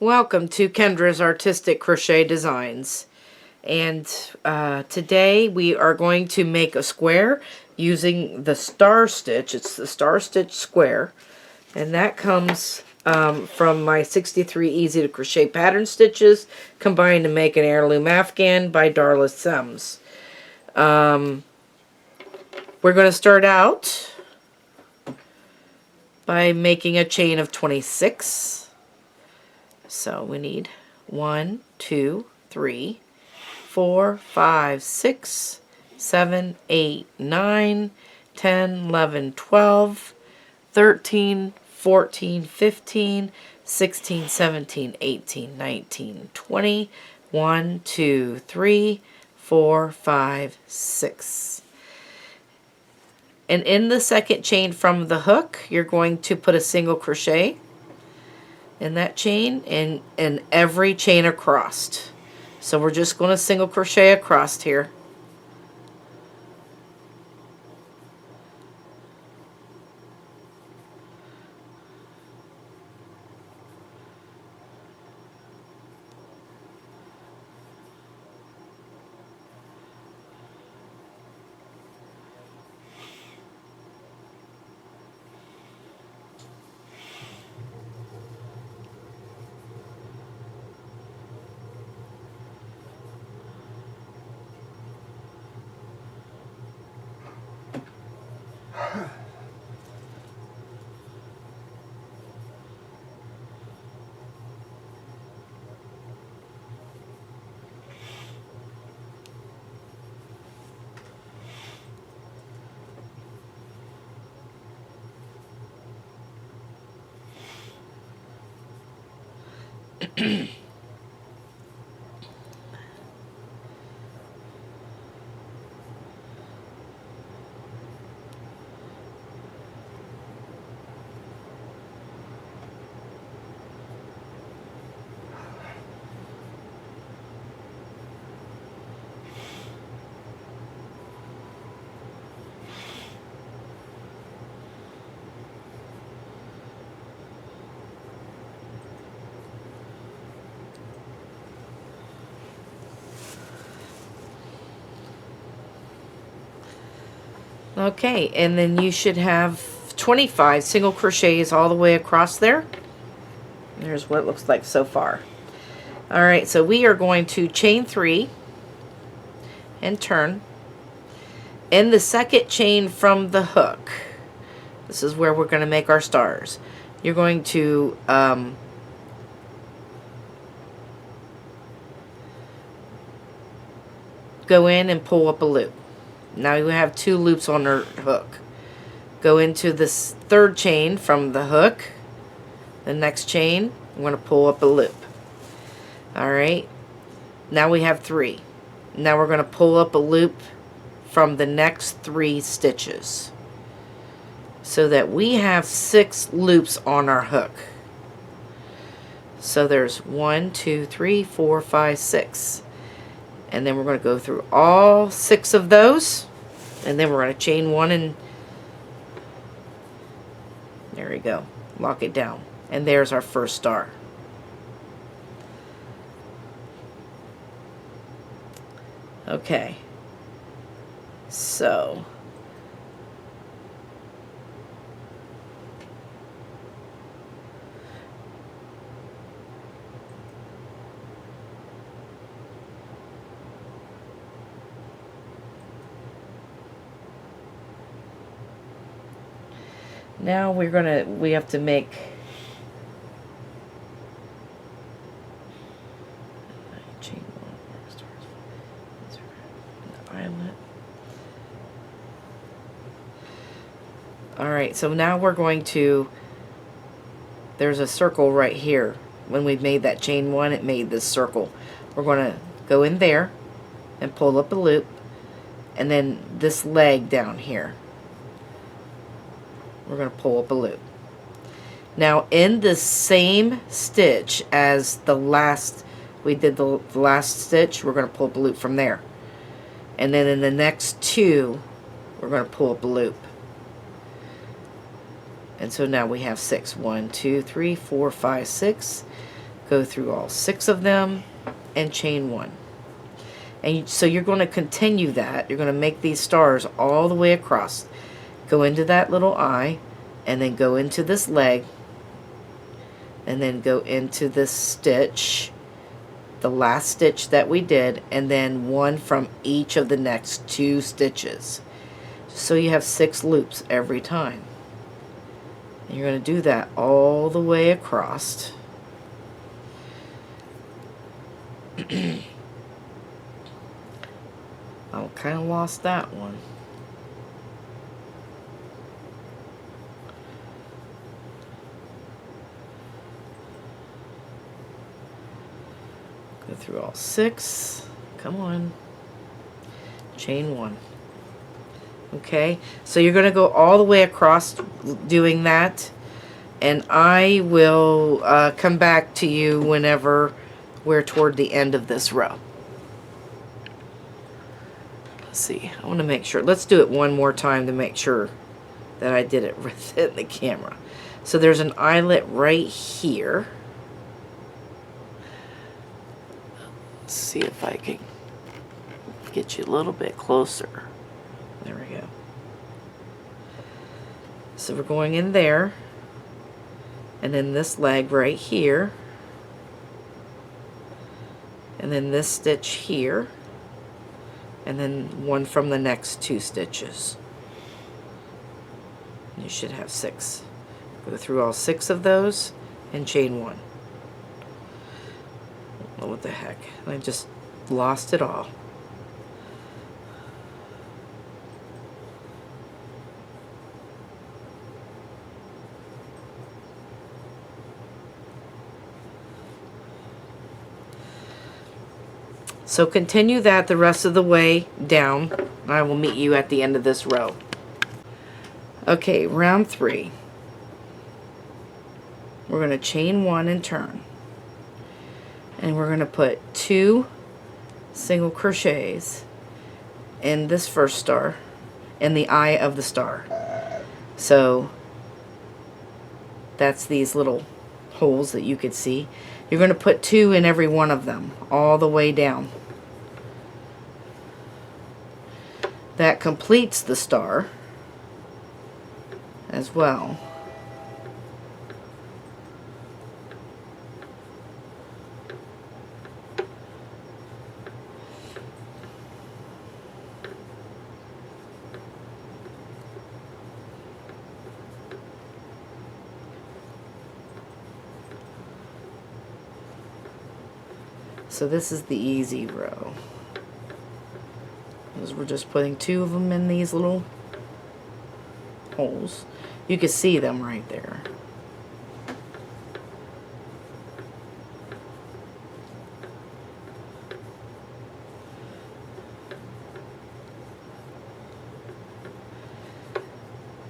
Welcome to Kendra's Artistic Crochet Designs, and today we are going to make a square using the star stitch. It's the star stitch square, and that comes from my 63 Easy to Crochet pattern stitches combined to make an Heirloom Afghan by Darla Sims. We're going to start out by making a chain of 26. So we need 1, 2, 3, 4, 5, 6, 7, 8, 9, 10, 11, 12, 13, 14, 15, 16, 17, 18, 19, 20, 1, 2, 3, 4, 5, 6. And in the second chain from the hook, you're going to put a single crochet in that chain and in every chain across. So we're just going to single crochet across here. Okay, and then you should have 25 single crochets all the way across there. There's what it looks like so far. Alright, so we are going to chain 3 and turn. In the second chain from the hook, this is where we're going to make our stars. You're going to go in and pull up a loop. Now you have 2 loops on our hook. Go into this third chain from the hook. The next chain, I'm going to pull up a loop. Alright, now we have 3. Now we're going to pull up a loop from the next 3 stitches, so that we have 6 loops on our hook. So there's 1, 2, 3, 4, 5, 6. And then we're going to go through all 6 of those, and then we're going to chain 1 and there we go, lock it down, and there's our first star. Okay, so now we have to make chain 1 violet. Alright, so now we're going to, there's a circle right here. When we made that chain 1, it made this circle. We're going to go in there and pull up a loop, and then this leg down here, we're going to pull up a loop. Now in the same stitch as the last, we did the last stitch, we're going to pull up a loop from there. And then in the next 2, we're going to pull up a loop. And so now we have 6. 1, 2, 3, 4, 5, 6. Go through all 6 of them and chain 1. And so you're going to continue that. You're going to make these stars all the way across. Go into that little eye, and then go into this leg, and then go into this stitch, the last stitch that we did, and then 1 from each of the next 2 stitches. So you have 6 loops every time. And you're going to do that all the way across. I kind of lost that one. Go through all 6. Come on. Chain 1. Okay, so you're going to go all the way across doing that, and I will come back to you whenever we're toward the end of this row. Let's see, I want to make sure. Let's do it one more time to make sure that I did it within the camera. So there's an eyelet right here. Let's see if I can get you a little bit closer. There we go. So we're going in there, and then this leg right here, and then this stitch here, and then 1 from the next 2 stitches. You should have 6. Go through all 6 of those and chain 1. Oh, what the heck? I just lost it all. So continue that the rest of the way down. I will meet you at the end of this row. Okay, round 3. We're going to chain 1 and turn. And we're going to put 2 single crochets in this first star, in the eye of the star. So that's these little holes that you could see. You're going to put 2 in every one of them, all the way down. That completes the star as well. So this is the easy row. Because we're just putting 2 of them in these little holes. You can see them right there.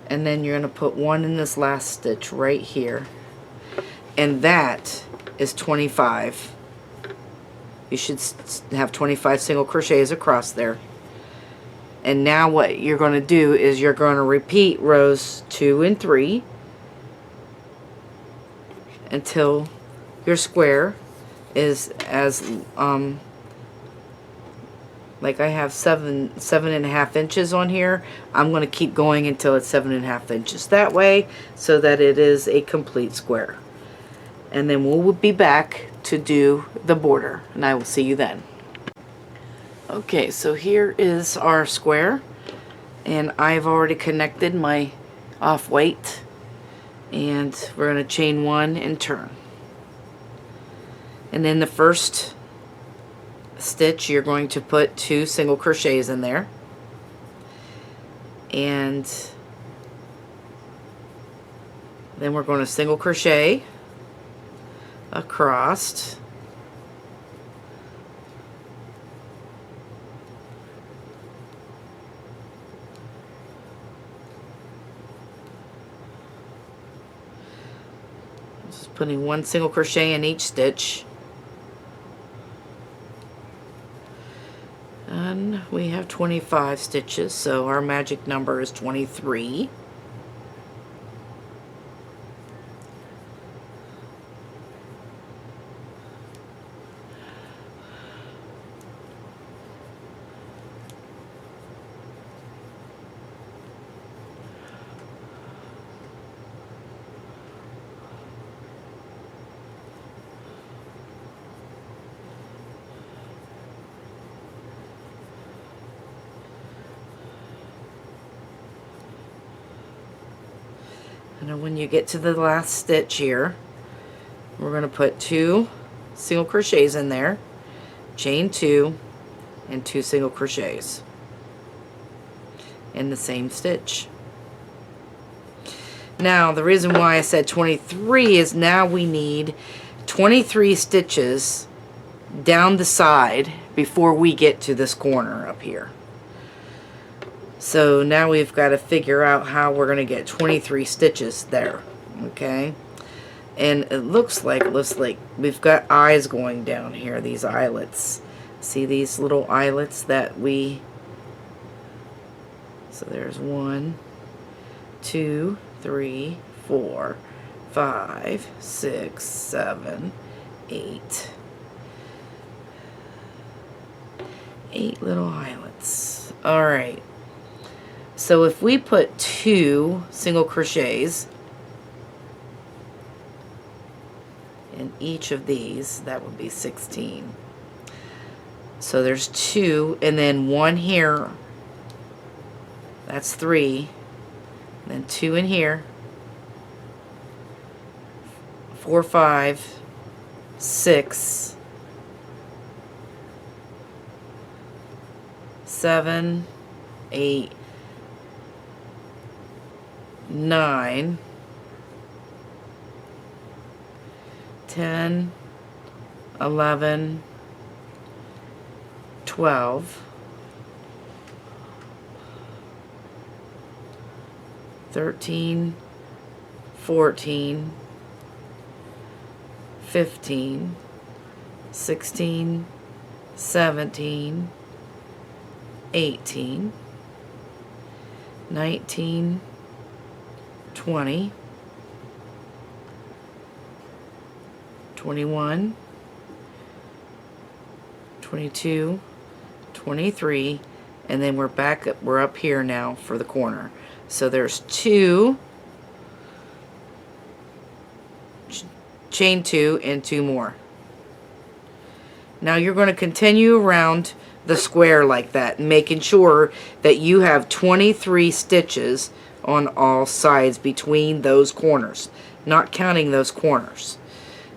And then you're going to put 1 in this last stitch right here. And that is 25. You should have 25 single crochets across there. And now what you're going to do is you're going to repeat rows 2 and 3 until your square is as like I have 7.5 inches on here. I'm going to keep going until it's 7.5 inches that way, so that it is a complete square. And then we'll be back to do the border, and I will see you then. Okay, so here is our square, and I've already connected my off-white, and we're going to chain 1 and turn. And in the first stitch you're going to put 2 single crochets in there, and then we're going to single crochet across, just putting 1 single crochet in each stitch, and we have 25 stitches, so our magic number is 23. And when you get to the last stitch here, we're going to put 2 single crochets in there, chain 2, and 2 single crochets in the same stitch. Now the reason why I said 23 is now we need 23 stitches down the side before we get to this corner up here. So now we've got to figure out how we're going to get 23 stitches there. Okay, and it looks like we've got eyes going down here, these eyelets. See these little eyelets that so there's 1, 2, 3, 4, 5, 6, 7, 8. 8 little eyelets. Alright. So if we put 2 single crochets in each of these, that would be 16. So there's 2, and then 1 here. That's 3. And then 2 in here. 4, 5, 6, 7, 8, 9, 10, 11, 12, 13, 14, 15, 16, 17, 18, 19, 20, 21, 22, 23, and then we're up here now for the corner. So there's 2 chain 2 and 2 more. Now you're going to continue around the square like that, making sure that you have 23 stitches on all sides between those corners, not counting those corners.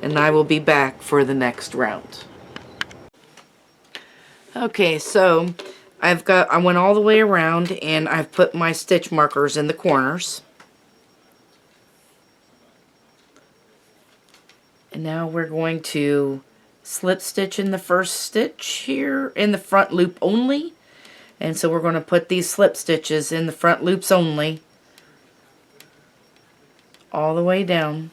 And I will be back for the next round. Okay, so I went all the way around and I've put my stitch markers in the corners. And now we're going to slip stitch in the first stitch here in the front loop only. And so we're going to put these slip stitches in the front loops only all the way down.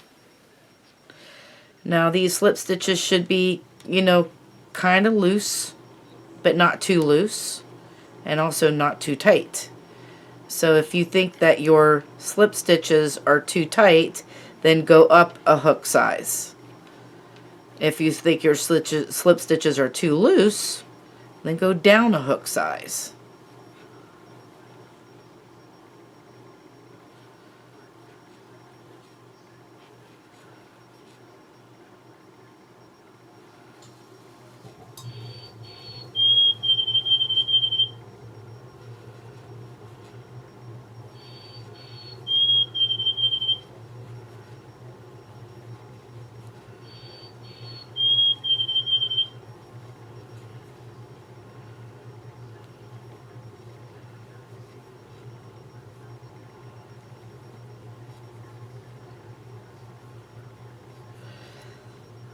Now these slip stitches should be, you know, kind of loose, but not too loose, and also not too tight. So if you think that your slip stitches are too tight, then go up a hook size. If you think your slip stitches are too loose, then go down a hook size.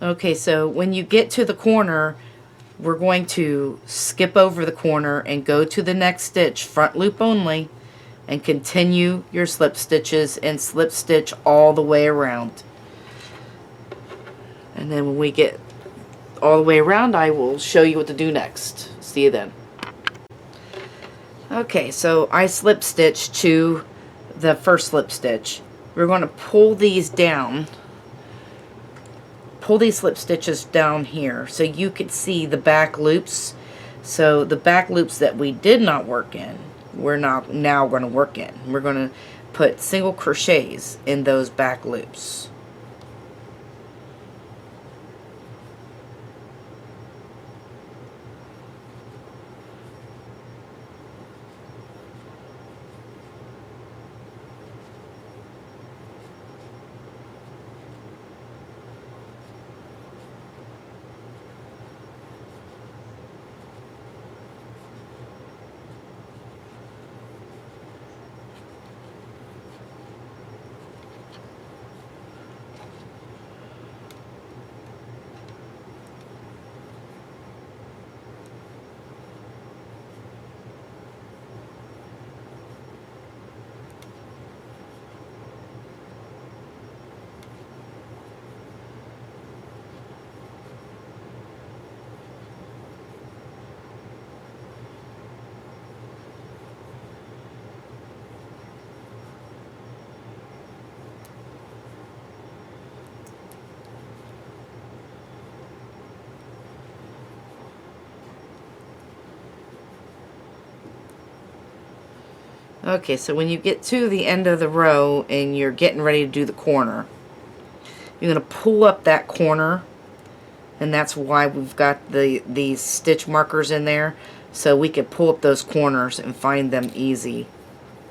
Okay, so when you get to the corner, we're going to skip over the corner and go to the next stitch, front loop only, and continue your slip stitches and slip stitch all the way around. And then when we get all the way around, I will show you what to do next. See you then. Okay, so I slip stitched to the first slip stitch. We're going to pull these down. Pull these slip stitches down here so you could see the back loops. So the back loops that we did not work in, we're now going to work in. We're going to put single crochets in those back loops. Okay, so when you get to the end of the row and you're getting ready to do the corner, you're going to pull up that corner, and that's why we've got these stitch markers in there, so we can pull up those corners and find them easy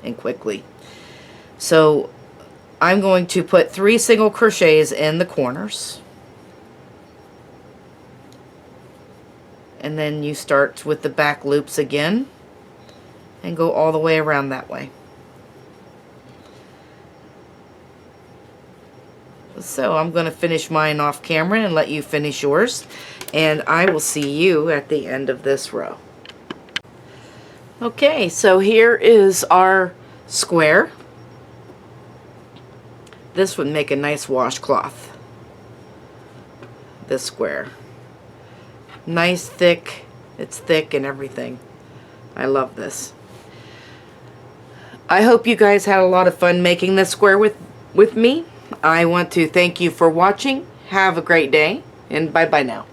and quickly. So I'm going to put 3 single crochets in the corners, and then you start with the back loops again and go all the way around that way. So I'm going to finish mine off camera and let you finish yours, and I will see you at the end of this row. Okay, so here is our square. This would make a nice washcloth. This square. Nice thick, it's thick and everything. I love this. I hope you guys had a lot of fun making this square with me. I want to thank you for watching. Have a great day, and bye-bye now.